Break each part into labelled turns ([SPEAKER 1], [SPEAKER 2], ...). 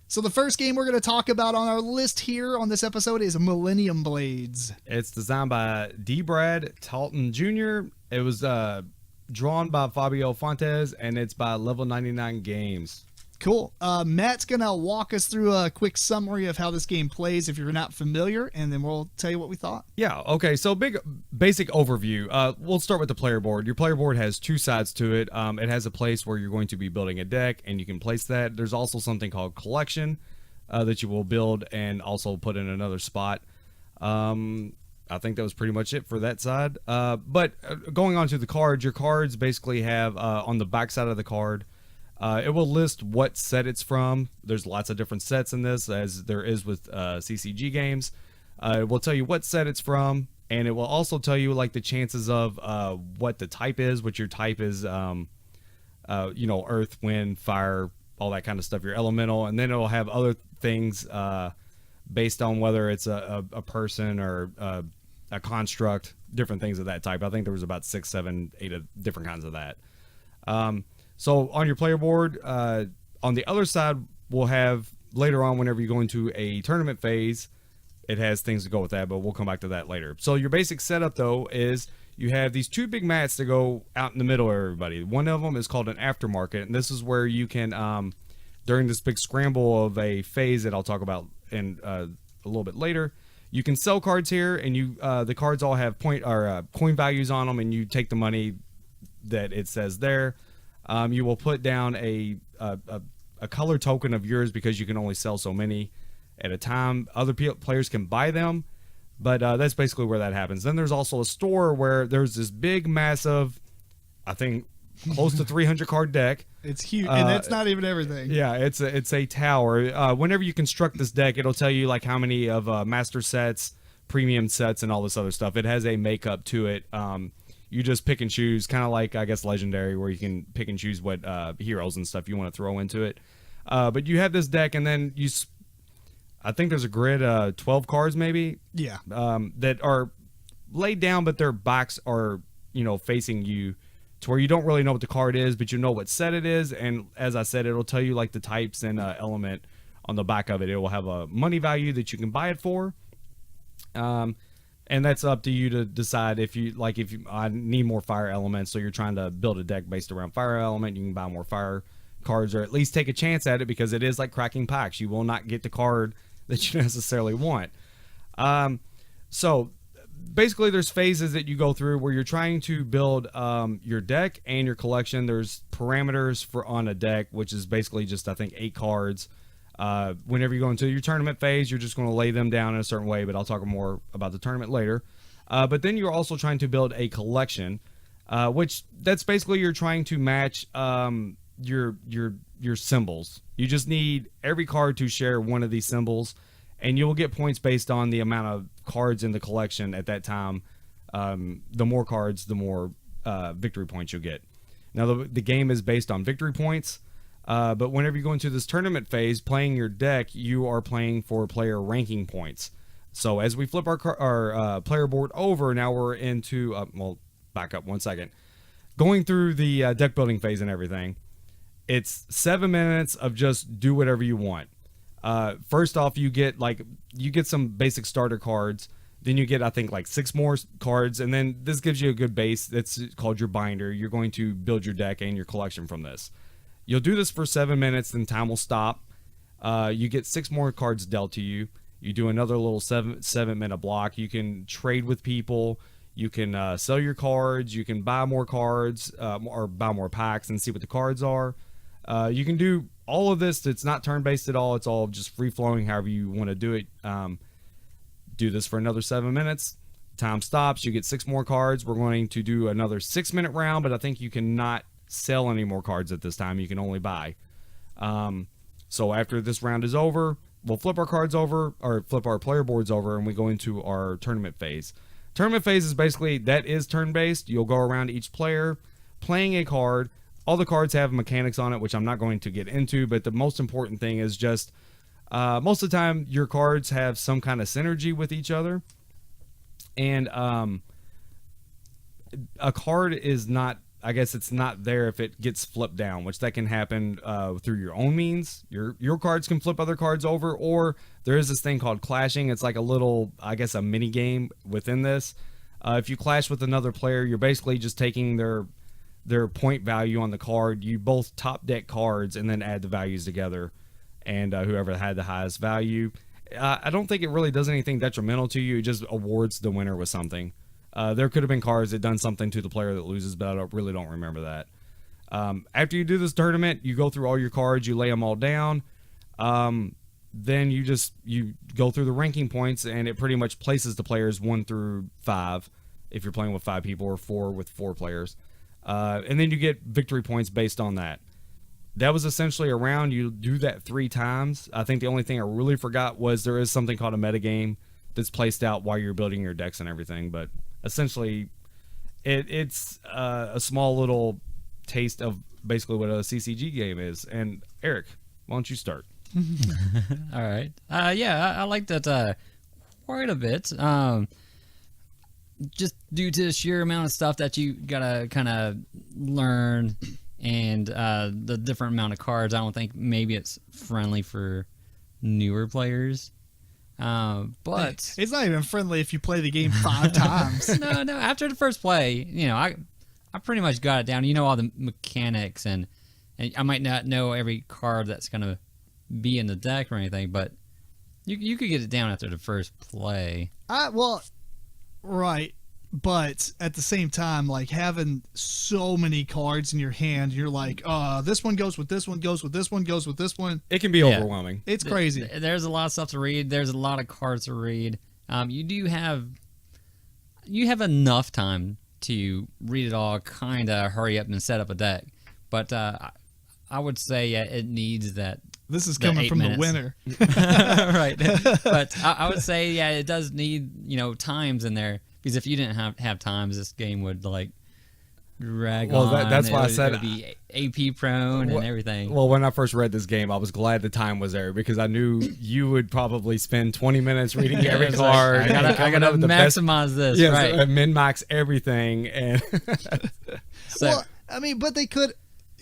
[SPEAKER 1] So the first game we're going to talk about on our list here on this episode is Millennium Blades.
[SPEAKER 2] It's designed by D. Brad Talton Jr. It was drawn by Fábio Fontes, and it's by Level 99 Games.
[SPEAKER 1] Cool. Matt's going to walk us through a quick summary of how this game plays if you're not familiar, and then we'll tell you what we thought.
[SPEAKER 2] Yeah, okay, so basic overview. We'll start with the player board. Your player board has two sides to it. It has a place where you're going to be building a deck, and you can place that. There's also something called collection that you will build and also put in another spot. I think that was pretty much it for that side. But going on to the cards, your cards basically have on the back side of the card, it will list what set it's from. There's lots of different sets in this, as there is with CCG games. It will tell you what set it's from, and it will also tell you like the chances of what the type is, what your type is, earth, wind, fire, all that kind of stuff, your elemental, and then it'll have other things based on whether it's a person or a construct, different things of that type. I think there was about 6, 7, 8 different kinds of that. So on your player board, on the other side, we'll have later on, whenever you go into a tournament phase, it has things to go with that, but we'll come back to that later. So your basic setup, though, is you have these two big mats that go out in the middle of everybody. One of them is called an aftermarket, and this is where you can, during this big scramble of a phase that I'll talk about in a little bit later, you can sell cards here, and the cards all have coin values on them, and you take the money that it says there. You will put down a color token of yours because you can only sell so many at a time. Other players can buy them, but that's basically where that happens. Then there's also a store where there's this big, massive, I think close to 300 card deck.
[SPEAKER 1] It's huge, and that's not even everything.
[SPEAKER 2] Yeah, it's a tower. Whenever you construct this deck, it'll tell you like how many of master sets, premium sets, and all this other stuff. It has a makeup to it. You just pick and choose, kind of like, I guess, Legendary, where you can pick and choose what heroes and stuff you want to throw into it. But you have this deck, and then I think there's a grid, 12 cards maybe.
[SPEAKER 1] Yeah.
[SPEAKER 2] That are laid down, but their backs are, facing you to where you don't really know what the card is, but you know what set it is. And as I said, it'll tell you like the types and element on the back of it. It will have a money value that you can buy it for. And that's up to you to decide if I need more fire elements, so you're trying to build a deck based around fire element, you can buy more fire cards, or at least take a chance at it, because it is like cracking packs. You will not get the card that you necessarily want. So basically there's phases that you go through where you're trying to build your deck and your collection. There's parameters on a deck, which is basically just, I think, 8 cards. Whenever you go into your tournament phase, you're just going to lay them down in a certain way, but I'll talk more about the tournament later. But then you're also trying to build a collection, which that's basically you're trying to match your symbols. You just need every card to share one of these symbols, and you'll get points based on the amount of cards in the collection at that time. The more cards, the more victory points you'll get. Now, the game is based on victory points. But whenever you go into this tournament phase, playing your deck, you are playing for player ranking points. So as we flip our player board over, now we're into, back up 1 second. Going through the deck building phase and everything, it's 7 minutes of just do whatever you want. First off, you get some basic starter cards. Then you get, I think, like 6 more cards, and then this gives you a good base. That's called your binder. You're going to build your deck and your collection from this. You'll do this for 7 minutes, then time will stop. You get 6 more cards dealt to you. You do another little 7-minute block. You can trade with people. You can sell your cards. You can buy more cards or buy more packs and see what the cards are. You can do all of this. It's not turn-based at all. It's all just free-flowing, however you want to do it. Do this for another 7 minutes. Time stops. You get 6 more cards. We're going to do another 6-minute round, but I think you cannot sell any more cards at this time. You can only buy. So after this round is over, we'll flip our cards over, or flip our player boards over, and we go into our tournament phase. Tournament phase is basically, that is turn-based. You'll go around each player playing a card. All the cards have mechanics on it, which I'm not going to get into, but the most important thing is just most of the time your cards have some kind of synergy with each other. And a card is not I guess it's not there if it gets flipped down, which that can happen through your own means. Your cards can flip other cards over, or there is this thing called clashing. It's like a little, I guess, a mini game within this. If you clash with another player, you're basically just taking their point value on the card. You both top deck cards and then add the values together, and whoever had the highest value. I don't think it really does anything detrimental to you. It just awards the winner with something. There could have been cards that done something to the player that loses, but I really don't remember that. After you do this tournament, you go through all your cards, you lay them all down. Then you go through the ranking points, and it pretty much places the players 1 through 5 if you're playing with 5 people, or 4 with 4 players. And then you get victory points based on that. That was essentially a round. You do that 3 times. I think the only thing I really forgot was there is something called a metagame that's placed out while you're building your decks and everything. But essentially, it's a small little taste of basically what a CCG game is. And Eric, why don't you start?
[SPEAKER 3] All right. Yeah, I like that quite a bit. Just due to the sheer amount of stuff that you gotta kind of learn, and the different amount of cards, I don't think maybe it's friendly for newer players. But
[SPEAKER 1] it's not even friendly if you play the game 5 times.
[SPEAKER 3] No. After the first play, I pretty much got it down. You know all the mechanics, and I might not know every card that's gonna be in the deck or anything, but you could get it down after the first play.
[SPEAKER 1] Right, but at the same time, like having so many cards in your hand, you're like, this one goes with this one, goes with this one, goes with this one.
[SPEAKER 2] It can be overwhelming.
[SPEAKER 1] It's crazy.
[SPEAKER 3] There's a lot of stuff to read. There's a lot of cards to read. You have enough time to read it all, kind of hurry up and set up a deck. But I would say it needs that.
[SPEAKER 1] This is coming from the winner.
[SPEAKER 3] Right. But I would say, it does need, times in there, because if you didn't have times, this game would drag on.
[SPEAKER 2] That's why I said
[SPEAKER 3] it would be AP prone and everything.
[SPEAKER 2] Well, when I first read this game, I was glad the time was there, because I knew you would probably spend 20 minutes reading every card.
[SPEAKER 3] I gotta maximize this.
[SPEAKER 2] Yes,
[SPEAKER 3] right.
[SPEAKER 2] Min-max everything. And
[SPEAKER 1] but they could.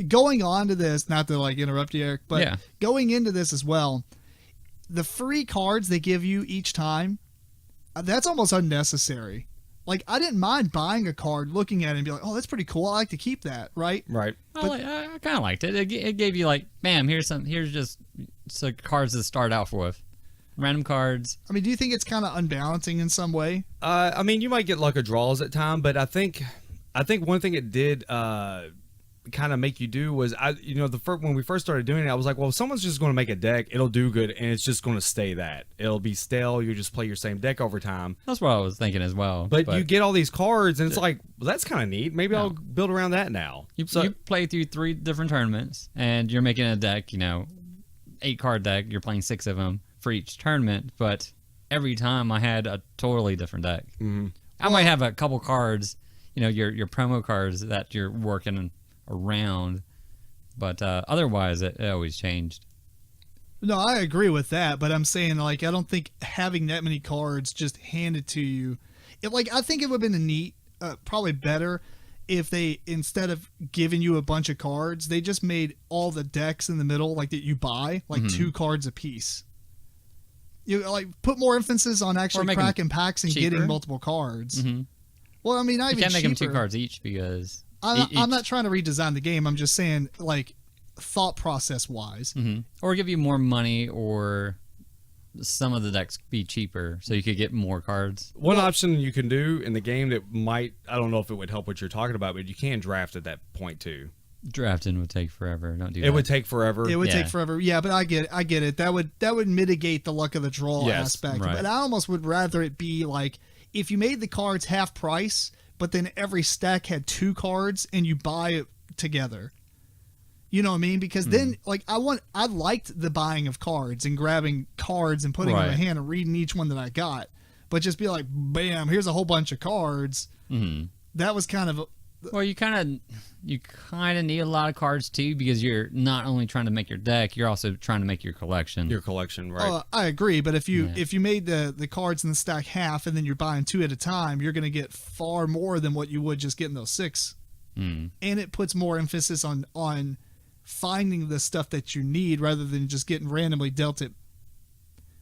[SPEAKER 1] Going on to this, not to interrupt you, Eric, but going into this as well, the free cards they give you each time, that's almost unnecessary. Like, I didn't mind buying a card, looking at it and be like, oh, that's pretty cool. I like to keep that, right?
[SPEAKER 2] Right.
[SPEAKER 3] I kind of liked it. It gave you bam, here's just some cards to start out with. Random cards.
[SPEAKER 1] I mean, do you think it's kind of unbalancing in some way?
[SPEAKER 2] You might get luck of draws at time, but I think one thing it did kind of make you do was when we first started doing it, I was like, well, if someone's just going to make a deck, it'll do good, and it's just going to stay that. It'll be stale. You just play your same deck over time.
[SPEAKER 3] That's what I was thinking as well.
[SPEAKER 2] But you get all these cards, and it's like, well, that's kind of neat. Maybe I'll build around that now.
[SPEAKER 3] You play through 3 different tournaments, and you're making a deck, 8-card deck. You're playing 6 of them for each tournament, but every time I had a totally different deck.
[SPEAKER 2] Mm-hmm.
[SPEAKER 3] I might have a couple cards, your promo cards that you're working around, but otherwise it always changed.
[SPEAKER 1] No, I agree with that, but I'm saying I don't think having that many cards just handed to you, I think it would have been probably better if they, instead of giving you a bunch of cards, they just made all the decks in the middle that you buy 2 cards a piece. You put more emphasis on actually cracking packs and getting multiple cards.
[SPEAKER 3] Mm-hmm.
[SPEAKER 1] Well, I mean, not
[SPEAKER 3] you
[SPEAKER 1] even
[SPEAKER 3] can't make
[SPEAKER 1] cheaper.
[SPEAKER 3] them 2 cards each, because
[SPEAKER 1] I'm not trying to redesign the game. I'm just saying, thought process wise.
[SPEAKER 3] Mm-hmm. Or give you more money, or some of the decks be cheaper so you could get more cards.
[SPEAKER 2] One option you can do in the game that might, I don't know if it would help what you're talking about, but you can draft at that point too.
[SPEAKER 3] Drafting would take forever. Don't do that.
[SPEAKER 2] It would take forever.
[SPEAKER 1] It would take forever. Yeah, but I get it. That would mitigate the luck of the draw aspect.
[SPEAKER 3] Right.
[SPEAKER 1] But I almost would rather it be if you made the cards half price, but then every stack had 2 cards and you buy it together. You know what I mean? Because then, I liked the buying of cards and grabbing cards and putting them in my hand and reading each one that I got. But just be like, bam, here's a whole bunch of cards.
[SPEAKER 3] Mm-hmm.
[SPEAKER 1] That was kind of...
[SPEAKER 3] Well, you kind of need a lot of cards too, because you're not only trying to make your deck, you're also trying to make your collection.
[SPEAKER 2] Right?
[SPEAKER 1] I agree, but if you made the cards in the stack half and then you're buying 2 at a time, you're going to get far more than what you would just getting those 6 and it puts more emphasis on finding the stuff that you need rather than just getting randomly dealt it.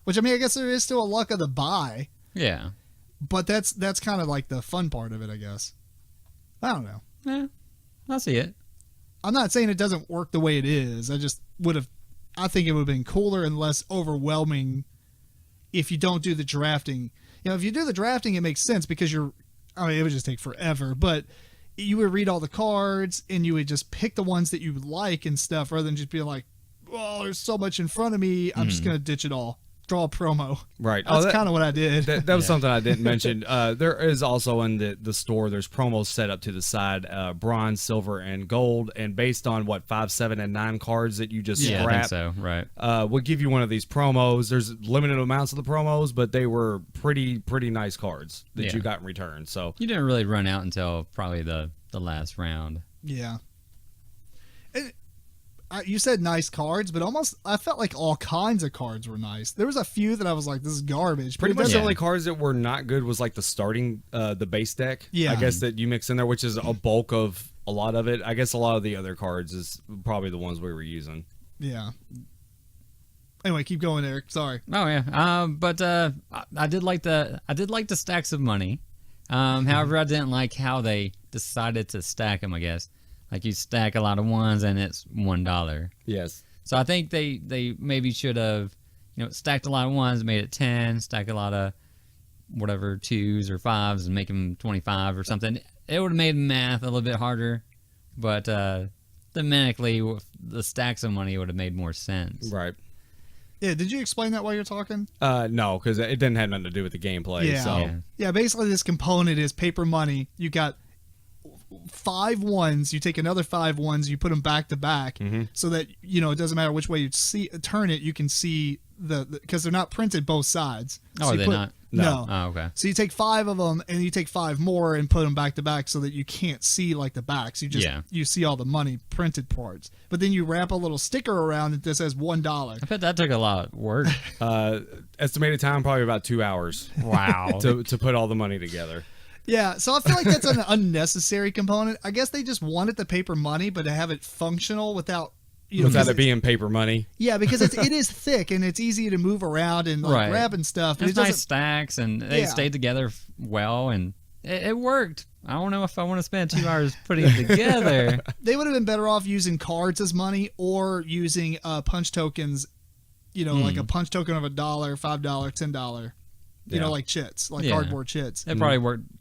[SPEAKER 1] Which, I mean, I guess there is still a luck of the buy.
[SPEAKER 3] Yeah.
[SPEAKER 1] But that's kind of like the fun part of it, I guess. I don't know.
[SPEAKER 3] Yeah, I'll see it.
[SPEAKER 1] I'm not saying it doesn't work the way it is. I think it would have been cooler and less overwhelming if you don't do the drafting. If you do the drafting, it makes sense because it would just take forever, but you would read all the cards and you would just pick the ones that you like and stuff rather than just be like, well, there's so much in front of me. I'm just going to ditch it all. Draw a promo.
[SPEAKER 2] Right.
[SPEAKER 1] That's kind of what I did.
[SPEAKER 2] That was something I didn't mention. There is also in the store, there's promos set up to the side, bronze, silver, and gold. And based on 5, 7, and 9 cards that you just
[SPEAKER 3] Yeah, I
[SPEAKER 2] scrapped,
[SPEAKER 3] think so. Right.
[SPEAKER 2] we'll give you one of these promos. There's limited amounts of the promos, but they were pretty nice cards that you got in return. So
[SPEAKER 3] You didn't really run out until probably the last round.
[SPEAKER 1] Yeah. You said nice cards, but I felt like all kinds of cards were nice. There was a few that I was like, this is garbage.
[SPEAKER 2] pretty much the only cards that were not good was like the starting, the base deck.
[SPEAKER 1] Yeah.
[SPEAKER 2] I guess that you mix in there, which is a bulk of a lot of it. I guess a lot of the other cards is probably the ones we were using.
[SPEAKER 1] Yeah. Anyway, keep going, Eric. Sorry.
[SPEAKER 3] Oh yeah. But I did like the stacks of money. However, I didn't like how they decided to stack them, I guess. Like you stack a lot of ones and it's $1.
[SPEAKER 2] Yes.
[SPEAKER 3] So I think they maybe should have, stacked a lot of ones, made it 10, stack a lot of whatever 2s or 5s and make them 25 or something. It would have made math a little bit harder, but thematically, with the stacks of money would have made more sense.
[SPEAKER 2] Right.
[SPEAKER 1] Yeah, did you explain that while you're talking?
[SPEAKER 2] No, because it didn't have nothing to do with the gameplay.
[SPEAKER 1] Yeah.
[SPEAKER 2] So.
[SPEAKER 1] Yeah, basically this component is paper money. You got 5 ones, you take another 5 ones, you put them back to back so that, it doesn't matter which way you turn it, you can see because they're not printed both sides.
[SPEAKER 3] Oh,
[SPEAKER 1] so
[SPEAKER 3] are they not?
[SPEAKER 1] No.
[SPEAKER 3] Oh, okay.
[SPEAKER 1] So you take 5 of them and you take 5 more and put them back to back so that you can't see like the backs. You see all the money printed parts. But then you wrap a little sticker around it that says $1.
[SPEAKER 3] I bet that took a lot of work.
[SPEAKER 2] Estimated time probably about 2 hours.
[SPEAKER 3] Wow.
[SPEAKER 2] to put all the money together.
[SPEAKER 1] Yeah, so I feel like that's an unnecessary component. I guess they just wanted the paper money, but to have it functional without
[SPEAKER 2] without it being paper money.
[SPEAKER 1] Yeah, because it is thick and it's easy to move around and grab and stuff. But
[SPEAKER 3] It's nice stacks and they stayed together well and it worked. I don't know if I want to spend 2 hours putting it together.
[SPEAKER 1] They would have been better off using cards as money or using punch tokens. Like a punch token of $1, $5, $10. Like chits, like cardboard chits.
[SPEAKER 3] It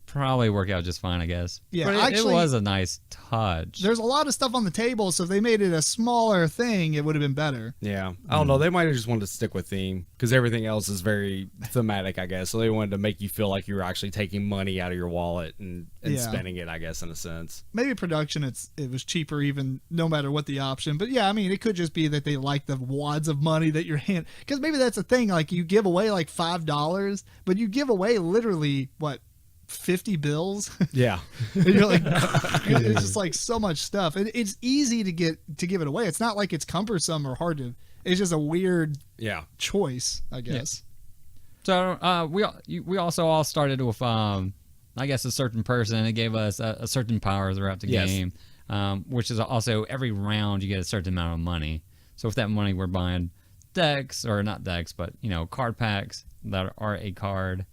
[SPEAKER 3] probably work out just fine, I guess.
[SPEAKER 1] Yeah,
[SPEAKER 3] but
[SPEAKER 1] actually,
[SPEAKER 3] it was a nice touch.
[SPEAKER 1] There's a lot of stuff on the table, so if they made it a smaller thing, it would have been better.
[SPEAKER 2] Yeah, I don't know. They might have just wanted to stick with theme because everything else is very thematic, I guess. So they wanted to make you feel like you were actually taking money out of your wallet and spending it, I guess, in a sense.
[SPEAKER 1] Maybe production, it was cheaper even no matter what the option. But yeah, I mean, it could just be that they like the wads of money that you're hand. Because maybe that's the thing. Like you give away like $5, but you give away literally 50 bills.
[SPEAKER 2] Yeah.
[SPEAKER 1] And you're like, it's just like so much stuff. And it's easy to give it away. It's not like it's cumbersome or hard to. It's just a weird choice, I guess.
[SPEAKER 3] Yeah. So we also all started with I guess a certain person. It gave us a certain power throughout the game, which is also every round you get a certain amount of money. So with that money we're buying decks, or not decks, but card packs that are a card.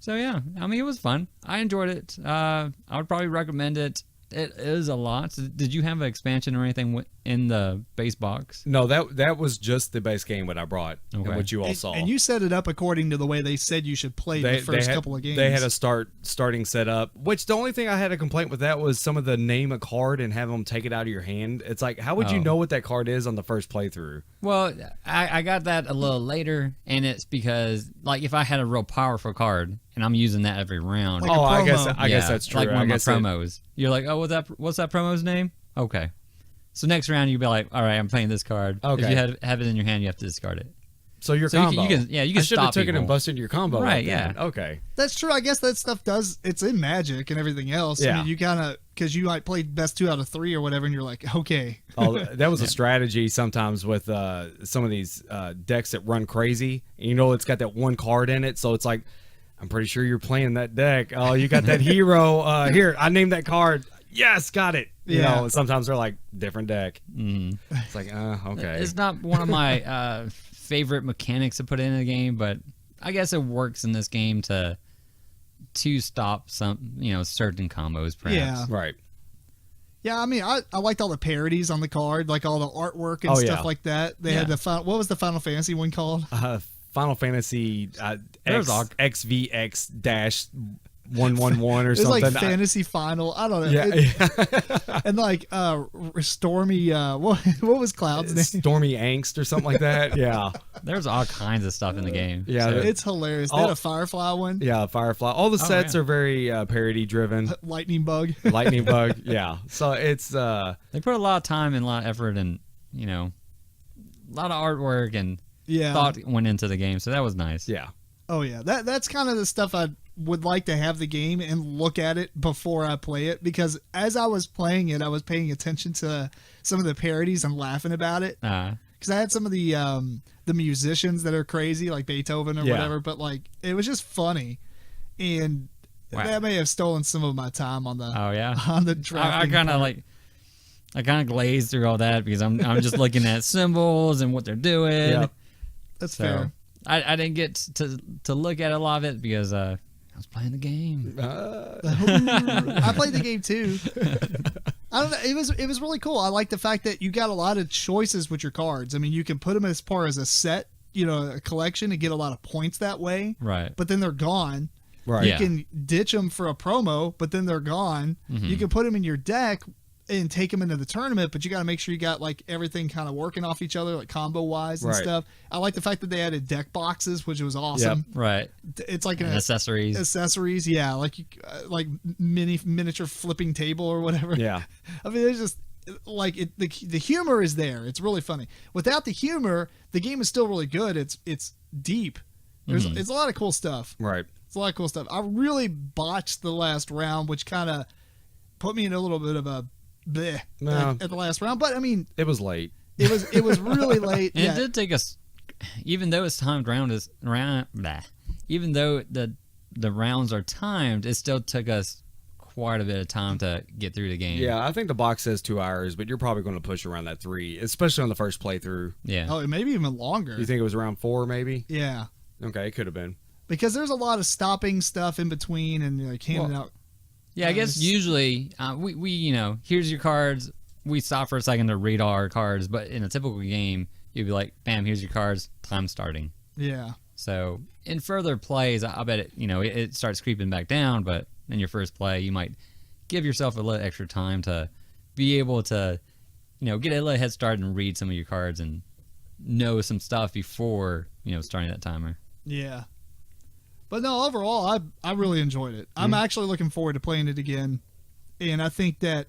[SPEAKER 3] So yeah, I mean, it was fun. I enjoyed it. I would probably recommend it. It is a lot. Did you have an expansion or anything in the base box?
[SPEAKER 2] No, that was just the base game what I brought and what you all saw.
[SPEAKER 1] And you set it up according to the way they said you should play the first couple of games.
[SPEAKER 2] They had a starting setup, which the only thing I had a complaint with that was some of the name a card and have them take it out of your hand. It's like, how would you know what that card is on the first playthrough?
[SPEAKER 3] Well, I got that a little later, and it's because, like, if I had a real powerful card, and I'm using that every round.
[SPEAKER 1] Like
[SPEAKER 2] I guess that's true.
[SPEAKER 3] Like one of my promos. You're like, oh, what's that promo's name? Okay. So next round, you'd be like, all right, I'm playing this card.
[SPEAKER 2] Okay.
[SPEAKER 3] If you have it in your hand, you have to discard it.
[SPEAKER 2] So your combo.
[SPEAKER 3] You can
[SPEAKER 2] I should have
[SPEAKER 3] stop
[SPEAKER 2] taken and busted your combo.
[SPEAKER 3] Right, yeah.
[SPEAKER 2] Okay.
[SPEAKER 1] That's true. I guess that stuff it's in Magic and everything else.
[SPEAKER 2] Yeah.
[SPEAKER 1] I mean, you kind of, because you might play best 2 out of 3 or whatever, and you're like, okay.
[SPEAKER 2] Oh, that was a strategy sometimes with some of these decks that run crazy. And, it's got that one card in it, so it's like, I'm pretty sure you're playing that deck. Oh, you got that hero. Here, I named that card. yes, got it. You
[SPEAKER 1] Yeah.
[SPEAKER 2] know, sometimes they're like different deck.
[SPEAKER 3] Mhm.
[SPEAKER 2] It's like, okay.
[SPEAKER 3] It's not one of my favorite mechanics to put in a game, but I guess it works in this game to stop some, certain combos, perhaps.
[SPEAKER 1] Yeah.
[SPEAKER 2] Right.
[SPEAKER 1] Yeah, I mean, I liked all the parodies on the card, like all the artwork and
[SPEAKER 2] Oh,
[SPEAKER 1] stuff
[SPEAKER 2] yeah.
[SPEAKER 1] like that. They had what was the Final Fantasy one called?
[SPEAKER 2] Final Fantasy
[SPEAKER 3] There's all-
[SPEAKER 2] XVX-111 or
[SPEAKER 1] It's
[SPEAKER 2] something.
[SPEAKER 1] like Fantasy Final. I don't know.
[SPEAKER 2] Yeah.
[SPEAKER 1] And like Stormy, what was Cloud's name?
[SPEAKER 2] Stormy Angst or something like that. Yeah.
[SPEAKER 3] There's all kinds of stuff in the game.
[SPEAKER 2] Yeah,
[SPEAKER 3] So-
[SPEAKER 1] It's hilarious. They had a Firefly one,
[SPEAKER 2] Yeah, Firefly. All the sets
[SPEAKER 3] yeah.
[SPEAKER 2] are very parody driven.
[SPEAKER 1] Lightning Bug.
[SPEAKER 2] Lightning Bug. Yeah. So it's
[SPEAKER 3] they put a lot of time and a lot of effort and, a lot of artwork and
[SPEAKER 1] Yeah.
[SPEAKER 3] thought went into the game. So that was nice.
[SPEAKER 2] yeah.
[SPEAKER 1] Oh yeah, that's kind of the stuff I would like to have the game and look at it before I play it, because as I was playing it, I was paying attention to some of the parodies and laughing about it. Because I had some of the musicians that are crazy, like Beethoven or
[SPEAKER 2] Yeah.
[SPEAKER 1] whatever, but like it was just funny, and
[SPEAKER 3] Wow.
[SPEAKER 1] that may have stolen some of my time on the
[SPEAKER 3] Oh, yeah.
[SPEAKER 1] on the
[SPEAKER 3] I
[SPEAKER 1] drafting.
[SPEAKER 3] kind of
[SPEAKER 1] part.
[SPEAKER 3] I kind of glazed through all that because I'm just looking at symbols and what they're doing.
[SPEAKER 2] Yeah.
[SPEAKER 1] That's
[SPEAKER 3] So
[SPEAKER 1] fair.
[SPEAKER 3] I didn't get to look at a lot of it because I was playing the game.
[SPEAKER 1] I played the game too. I don't know. It was really cool. I like the fact that you got a lot of choices with your cards. I mean, you can put them as far as a set, a collection, and get a lot of points that way.
[SPEAKER 3] Right.
[SPEAKER 1] But then they're gone.
[SPEAKER 2] Right.
[SPEAKER 3] Yeah.
[SPEAKER 1] You can ditch them for a promo, but then they're gone.
[SPEAKER 3] Mm-hmm.
[SPEAKER 1] You can put them in your deck and take them into the tournament, but you got to make sure you got like everything kind of working off each other, like combo wise and
[SPEAKER 2] Right.
[SPEAKER 1] stuff. I like the fact that they added deck boxes, which was awesome.
[SPEAKER 3] Right.
[SPEAKER 1] It's like
[SPEAKER 3] And accessories.
[SPEAKER 1] accessories, yeah, like miniature flipping table or whatever.
[SPEAKER 2] Yeah.
[SPEAKER 1] I mean, it's just like the humor is there. It's really funny. Without the humor, the game is still really good. It's deep. It's a lot of cool stuff.
[SPEAKER 2] Right.
[SPEAKER 1] It's a lot of cool stuff. I really botched the last round, which kind of put me in a little bit of a bleh
[SPEAKER 2] No.
[SPEAKER 1] at the last round. But I mean,
[SPEAKER 2] It was late.
[SPEAKER 1] it was really late.
[SPEAKER 3] And
[SPEAKER 1] Yeah.
[SPEAKER 3] it did take us, even though it's timed even though the rounds are timed, it still took us quite a bit of time to get through the game.
[SPEAKER 2] Yeah, I think the box says 2 hours, but you're probably going to push around that 3, especially on the first playthrough.
[SPEAKER 3] Yeah.
[SPEAKER 1] Oh, maybe even longer.
[SPEAKER 2] You think it was around 4, maybe?
[SPEAKER 1] Yeah.
[SPEAKER 2] Okay, it could have been.
[SPEAKER 1] Because there's a lot of stopping stuff in between and like handing out.
[SPEAKER 3] Yeah, I guess usually we here's your cards. We stop for a second to read all our cards, but in a typical game, you'd be like, bam, here's your cards, time starting.
[SPEAKER 1] Yeah.
[SPEAKER 3] So in further plays, I bet it starts creeping back down, but in your first play, you might give yourself a little extra time to be able to, get a little head start and read some of your cards and know some stuff before, starting that timer.
[SPEAKER 1] Yeah. But no, overall, I really enjoyed it. I'm actually looking forward to playing it again. And I think that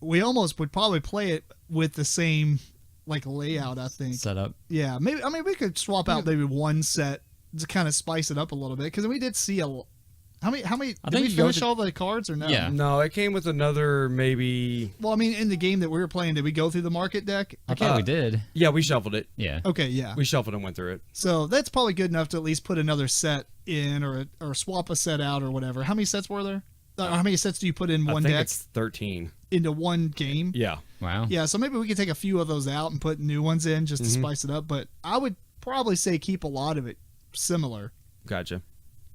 [SPEAKER 1] we almost would probably play it with the same like layout, I think.
[SPEAKER 3] Setup.
[SPEAKER 1] Yeah. Maybe, I mean, we could swap out maybe one set to kind of spice it up a little bit. Because we did see how many,
[SPEAKER 3] I
[SPEAKER 1] did
[SPEAKER 3] think
[SPEAKER 1] we
[SPEAKER 3] you go
[SPEAKER 1] finish
[SPEAKER 3] to-
[SPEAKER 1] all the cards or no?
[SPEAKER 3] Yeah.
[SPEAKER 2] No, it came with another maybe.
[SPEAKER 1] Well, I mean, in the game that we were playing, did we go through the market deck?
[SPEAKER 3] I thought we did.
[SPEAKER 2] Yeah, we shuffled it.
[SPEAKER 3] Yeah.
[SPEAKER 1] Okay, yeah.
[SPEAKER 2] We shuffled and went through it.
[SPEAKER 1] So that's probably good enough to at least put another set in or swap a set out or whatever. How many sets were there? Or how many sets do you put in
[SPEAKER 2] I
[SPEAKER 1] one
[SPEAKER 2] think
[SPEAKER 1] deck
[SPEAKER 2] it's 13.
[SPEAKER 1] into one game?
[SPEAKER 2] Yeah.
[SPEAKER 3] Wow.
[SPEAKER 1] Yeah, so maybe we could take a few of those out and put new ones in just to spice it up. But I would probably say keep a lot of it similar.
[SPEAKER 2] Gotcha.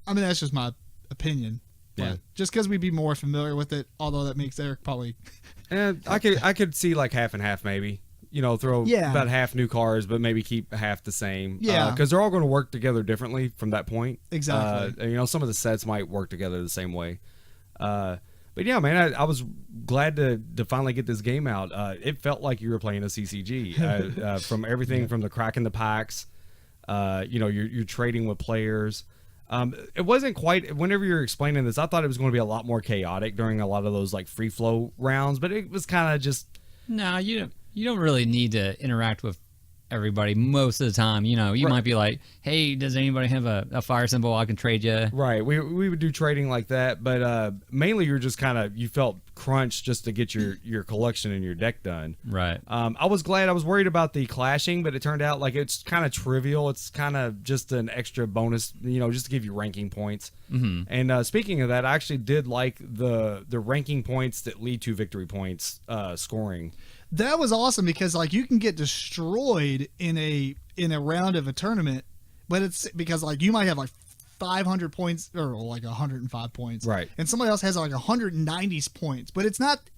[SPEAKER 1] I mean, that's just my opinion.
[SPEAKER 2] Yeah.
[SPEAKER 1] But just because we'd be more familiar with it, although that makes Eric probably.
[SPEAKER 2] And I could see like half and half maybe. Throw
[SPEAKER 1] Yeah.
[SPEAKER 2] about half new cards, but maybe keep half the same.
[SPEAKER 1] Yeah.
[SPEAKER 2] Because they're all going to work together differently from that point.
[SPEAKER 1] Exactly.
[SPEAKER 2] Some of the sets might work together the same way. But yeah, man, I was glad to finally get this game out. It felt like you were playing a CCG from everything from the cracking the packs. You're trading with players. It wasn't quite. Whenever you're explaining this, I thought it was going to be a lot more chaotic during a lot of those like free flow rounds, but it was kind of just.
[SPEAKER 3] No, you don't really need to interact with everybody most of the time. You know, you
[SPEAKER 2] Right.
[SPEAKER 3] might be like, hey, does anybody have a fire symbol I can trade you?
[SPEAKER 2] Right. We would do trading like that, but mainly you're just you felt crunched just to get your collection and your deck done.
[SPEAKER 3] Right.
[SPEAKER 2] I was glad. I was worried about the clashing, but it turned out like it's kind of trivial. It's kind of just an extra bonus, just to give you ranking points.
[SPEAKER 3] Mm-hmm.
[SPEAKER 2] And speaking of that, I actually did like the ranking points that lead to victory points scoring.
[SPEAKER 1] That was awesome because like you can get destroyed in a round of a tournament, but it's because like you might have like 500 points or like 105 points,
[SPEAKER 2] Right.
[SPEAKER 1] and somebody else has like 190 points, but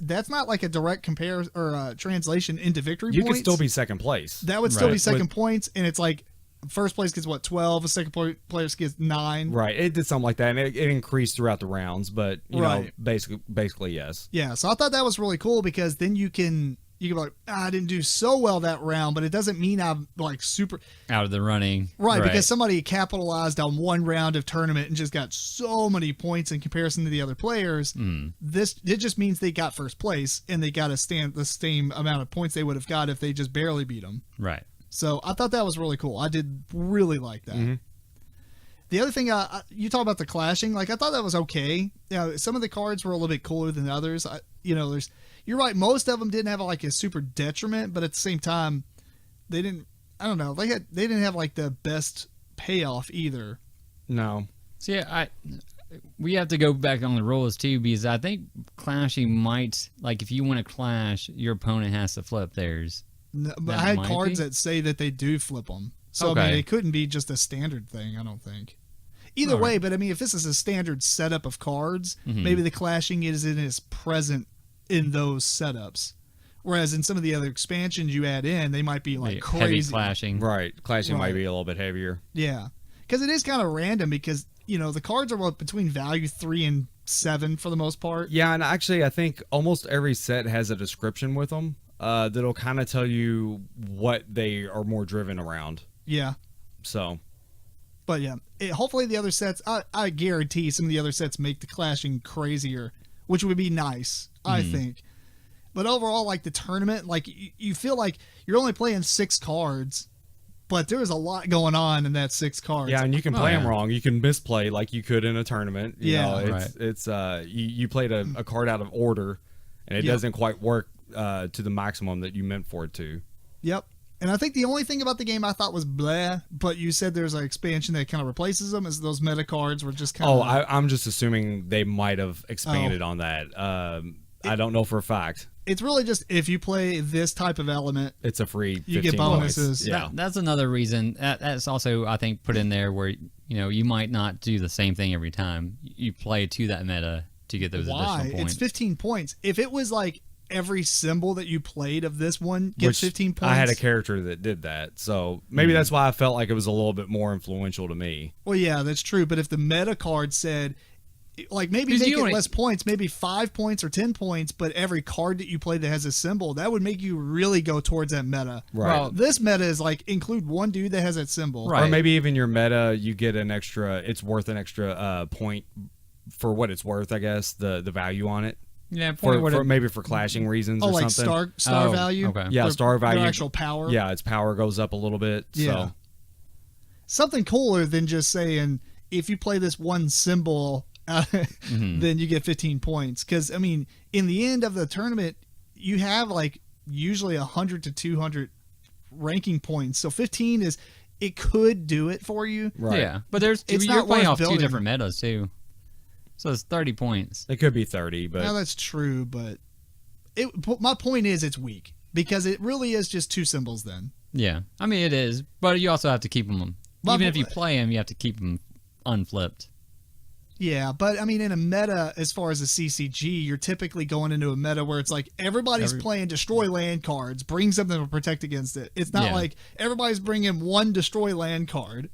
[SPEAKER 1] that's not like a direct compare or translation into victory
[SPEAKER 2] You
[SPEAKER 1] points.
[SPEAKER 2] could still be second place.
[SPEAKER 1] That would still
[SPEAKER 3] Right.
[SPEAKER 1] be second points, and it's like first place gets what 12, a second place gets 9.
[SPEAKER 2] Right. It did something like that, and it increased throughout the rounds, but you know,
[SPEAKER 1] Right.
[SPEAKER 2] basically yes.
[SPEAKER 1] Yeah, so I thought that was really cool because then you can be like, I didn't do so well that round, but it doesn't mean I'm like super
[SPEAKER 3] Out of the running.
[SPEAKER 1] right because somebody capitalized on one round of tournament and just got so many points in comparison to the other players. It just means they got first place and they got the same amount of points they would have got if they just barely beat them.
[SPEAKER 3] Right.
[SPEAKER 1] So I thought that was really cool. I did really like that.
[SPEAKER 2] Mhm.
[SPEAKER 1] The other thing, you talk about the clashing. Like I thought that was okay. Some of the cards were a little bit cooler than others. You're right. Most of them didn't have like a super detriment, but at the same time, they didn't. I don't know. They didn't have like the best payoff either.
[SPEAKER 2] No.
[SPEAKER 3] So yeah, we have to go back on the rules too, because I think clashing might, like, if you want to clash, your opponent has to flip theirs.
[SPEAKER 1] No, but
[SPEAKER 3] That
[SPEAKER 1] I had
[SPEAKER 3] might
[SPEAKER 1] cards
[SPEAKER 3] be.
[SPEAKER 1] that say that they do flip them. So I
[SPEAKER 3] Okay.
[SPEAKER 1] mean, it couldn't be just a standard thing. I don't think. Either
[SPEAKER 3] All
[SPEAKER 1] way,
[SPEAKER 3] right.
[SPEAKER 1] but I mean, if this is a standard setup of cards,
[SPEAKER 3] Mhm.
[SPEAKER 1] maybe the clashing is present in those setups. Whereas in some of the other expansions you add in, they might be like
[SPEAKER 3] Heavy
[SPEAKER 1] crazy.
[SPEAKER 3] clashing.
[SPEAKER 2] Right. Clashing
[SPEAKER 1] Right.
[SPEAKER 2] might be a little bit heavier.
[SPEAKER 1] Yeah, because it is kind of random because the cards are between value 3 and 7 for the most part.
[SPEAKER 2] Yeah, and actually, I think almost every set has a description with them that'll kind of tell you what they are more driven around.
[SPEAKER 1] Yeah,
[SPEAKER 2] So,
[SPEAKER 1] but yeah, hopefully the other sets. I guarantee some of the other sets make the clashing crazier, which would be nice. I think. But overall, like the tournament, like you feel like you're only playing 6 cards, but there's a lot going on in that 6 cards.
[SPEAKER 2] yeah, and you can play them
[SPEAKER 3] yeah.
[SPEAKER 2] wrong. You can misplay like you could in a tournament. You
[SPEAKER 1] Yeah.
[SPEAKER 2] know,
[SPEAKER 3] Right.
[SPEAKER 2] it's you played a card out of order, and it
[SPEAKER 1] Yeah.
[SPEAKER 2] doesn't quite work to the maximum that you meant for it to.
[SPEAKER 1] Yep. And I think the only thing about the game I thought was bleh, but you said there's an expansion that kind of replaces them, is those meta cards were just kind of.
[SPEAKER 2] Oh, I'm just assuming they might have expanded on that. I don't know for a fact.
[SPEAKER 1] It's really just if you play this type of element,
[SPEAKER 2] It's a free 15
[SPEAKER 1] You get
[SPEAKER 2] points.
[SPEAKER 1] bonuses.
[SPEAKER 2] Yeah.
[SPEAKER 3] That's another reason. That's also, I think, put in there where you might not do the same thing every time. You play to that meta to get those
[SPEAKER 1] why?
[SPEAKER 3] additional points.
[SPEAKER 1] It's 15 points. If it was like every symbol that you played of this one gets
[SPEAKER 2] Which
[SPEAKER 1] 15 points.
[SPEAKER 2] I had a character that did that, so maybe that's why I felt like it was a little bit more influential to me.
[SPEAKER 1] Well, yeah, that's true. But if the meta card said, like maybe
[SPEAKER 3] Because
[SPEAKER 1] make
[SPEAKER 3] you
[SPEAKER 1] it
[SPEAKER 3] only-
[SPEAKER 1] less points, maybe 5 points or 10 points, but every card that you play that has a symbol, that would make you really go towards that meta.
[SPEAKER 2] Right.
[SPEAKER 3] Well,
[SPEAKER 1] This meta is like include one dude that has that symbol.
[SPEAKER 3] Right.
[SPEAKER 2] Or maybe even your meta, you get an extra. It's worth an extra point for what it's worth. I guess the value on it
[SPEAKER 3] yeah,
[SPEAKER 2] for maybe for clashing reasons
[SPEAKER 1] Oh,
[SPEAKER 2] or
[SPEAKER 1] like
[SPEAKER 2] something.
[SPEAKER 1] star
[SPEAKER 3] Oh,
[SPEAKER 1] value.
[SPEAKER 3] okay.
[SPEAKER 2] Yeah,
[SPEAKER 1] Their-
[SPEAKER 2] star value.
[SPEAKER 1] Their actual power.
[SPEAKER 2] Yeah, its power goes up a little bit.
[SPEAKER 1] Yeah.
[SPEAKER 2] So
[SPEAKER 1] Something cooler than just saying if you play this one symbol, then you get 15 points. Because I mean, in the end of the tournament, you have like usually 100 to 200 ranking points. So 15 is it could do it for you.
[SPEAKER 2] right.
[SPEAKER 3] Yeah, but there's
[SPEAKER 1] It's
[SPEAKER 3] you're
[SPEAKER 1] not
[SPEAKER 3] playing
[SPEAKER 1] worth
[SPEAKER 3] off
[SPEAKER 1] building.
[SPEAKER 3] 2 different metas too, so it's 30 points.
[SPEAKER 2] It could be 30, but
[SPEAKER 1] Now that's true, but my point is it's weak because it really is just 2 symbols. Then
[SPEAKER 3] Yeah, I mean it is, but you also have to keep them.
[SPEAKER 1] Well,
[SPEAKER 3] Even if you play them, you have to keep them unflipped.
[SPEAKER 1] yeah, but I mean in a meta as far as a CCG, you're typically going into a meta where it's like everybody's playing destroy land cards, bring something to protect against it. It's not
[SPEAKER 3] Yeah.
[SPEAKER 1] like everybody's bringing one destroy land card.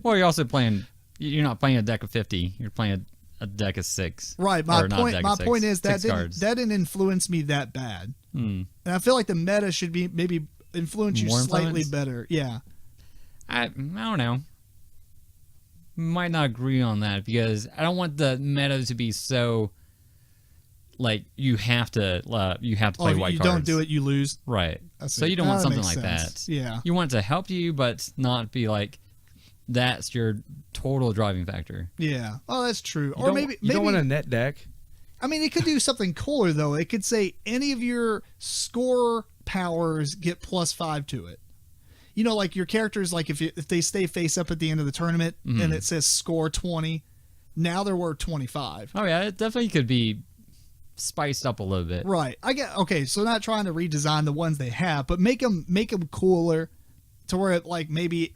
[SPEAKER 3] Well, you're also playing. You're not playing a deck of 50. You're playing a deck of 6.
[SPEAKER 1] Right. My
[SPEAKER 3] Or not a
[SPEAKER 1] point.
[SPEAKER 3] deck
[SPEAKER 1] My
[SPEAKER 3] of 6,
[SPEAKER 1] point is that
[SPEAKER 3] 6 cards.
[SPEAKER 1] that didn't influence me that bad,
[SPEAKER 3] Hmm.
[SPEAKER 1] and I feel like the meta should be maybe influence you
[SPEAKER 3] More
[SPEAKER 1] slightly
[SPEAKER 3] influence?
[SPEAKER 1] better. Yeah.
[SPEAKER 3] I don't know. Might not agree on that because I don't want the meta to be so like you have to play
[SPEAKER 1] if
[SPEAKER 3] white
[SPEAKER 1] you
[SPEAKER 3] cards.
[SPEAKER 1] don't do it, you lose.
[SPEAKER 3] Right.
[SPEAKER 1] I see.
[SPEAKER 3] So you don't want
[SPEAKER 1] That
[SPEAKER 3] something
[SPEAKER 1] makes
[SPEAKER 3] like
[SPEAKER 1] sense.
[SPEAKER 3] that.
[SPEAKER 1] Yeah.
[SPEAKER 3] You want it to help you, but not be like that's your total driving factor.
[SPEAKER 1] Yeah. Oh, that's true.
[SPEAKER 2] You
[SPEAKER 1] Or
[SPEAKER 2] don't-
[SPEAKER 1] maybe
[SPEAKER 2] you don't want a net deck.
[SPEAKER 1] I mean, it could do something cooler though. It could say any of your score powers get +5 to it. You know, like your characters, like if they stay face up at the end of the tournament and it says score 20, now they're worth 25.
[SPEAKER 3] Oh yeah, it definitely could be spiced up a little bit.
[SPEAKER 1] Right. I get. Okay, so not trying to redesign the ones they have, but make them cooler to where it like maybe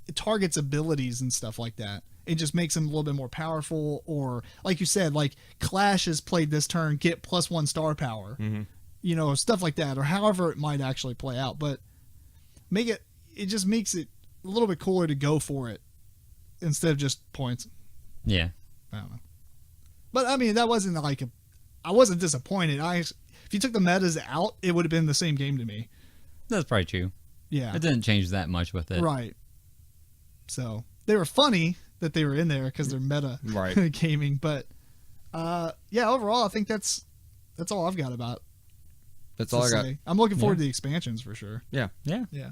[SPEAKER 1] it targets abilities and stuff like that. It just makes them a little bit more powerful, or like you said, like Clash has played this turn, get +1 star power. You know, stuff like that, or however it might actually play out. But it just makes it a little bit cooler to go for it instead of just points.
[SPEAKER 3] Yeah.
[SPEAKER 1] I don't know. But I mean, that wasn't like I wasn't disappointed. If you took the metas out, it would have been the same game to me.
[SPEAKER 3] That's probably true.
[SPEAKER 1] Yeah.
[SPEAKER 3] It didn't change that much with it.
[SPEAKER 1] Right. So they were funny that they were in there because they're meta
[SPEAKER 2] Right.
[SPEAKER 1] gaming. But yeah, overall, I think that's all I've got about.
[SPEAKER 2] That's
[SPEAKER 1] to
[SPEAKER 2] all I got.
[SPEAKER 1] say. I'm looking forward to the expansions for sure.
[SPEAKER 2] Yeah.
[SPEAKER 3] Yeah.
[SPEAKER 1] Yeah.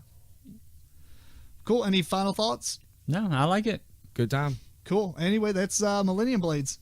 [SPEAKER 1] Cool. Any final thoughts?
[SPEAKER 3] No, I like it.
[SPEAKER 2] Good time.
[SPEAKER 1] Cool. Anyway, that's Millennium Blades.